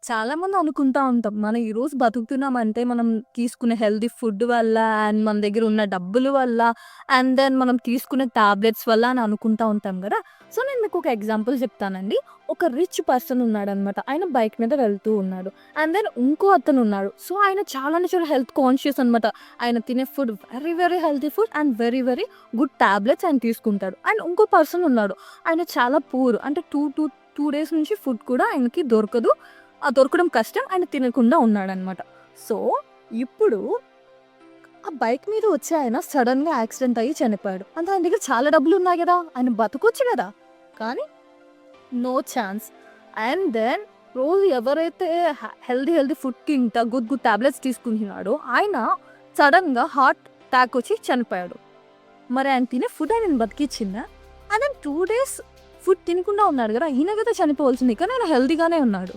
చాలామంది అనుకుంటా ఉంటాం. మనం ఈరోజు బతుకుతున్నామంటే మనం తీసుకునే హెల్తీ ఫుడ్ వల్ల అండ్ మన దగ్గర ఉన్న డబ్బుల వల్ల అండ్ దెన్ మనం తీసుకునే టాబ్లెట్స్ వల్ల అని అనుకుంటా ఉంటాం గదా! సో, నేను మీకు ఒక ఎగ్జాంపుల్ చెప్తానండి. ఒక రిచ్ పర్సన్ ఉన్నాడనమాట. ఆయన బైక్ మీద వెళ్తూ ఉన్నాడు. అండ్ దెన్ ఇంకో అతనున్నాడు. సో, ఆయన చాలా అంటే చాలా హెల్త్ కాన్షియస్ అనమాట. ఆయన తినే food very very healthy food and very very good tablets ఆయన తీసుకుంటాడు. అండ్ ఇంకో పర్సన్ ఉన్నాడు. ఆయన చాలా పూర్ అంటే 2 డేస్ నుంచి ఫుడ్ కూడా ఆయనకి దొరకదు. దొరకడం కష్టం. ఆయన తినకుండా ఉన్నాడనమాట. సో, ఇప్పుడు ఆ బైక్ మీద వచ్చే ఆయన సడెన్‌గా యాక్సిడెంట్ అయ్యి చనిపోయాడు. అంటే ఆయన దగ్గర చాలా డబ్బులున్నాయి గదా! ఆయన బతకొచ్చు గదా! కానీ నో ఛాన్స్. అండ్ దెన్ రోజు ఎవరైతే హెల్తీ ఫుడ్ తింటా గుడ్ టాబ్లెట్స్ తీసుకుంటున్నాడో ఆయన సడెన్‌గా హార్ట్ అటాక్ వచ్చి చనిపోయాడు. మరి ఆయన తినే ఫుడ్ ఆయనని బతికిచ్చిందా? ఆయన 2 డేస్ ఫుడ్ తినకుండా ఉన్నాడు గదా! ఈయన గదా చనిపోవాల్సింది. కానీ ఆయన హెల్తీగానే ఉన్నాడు.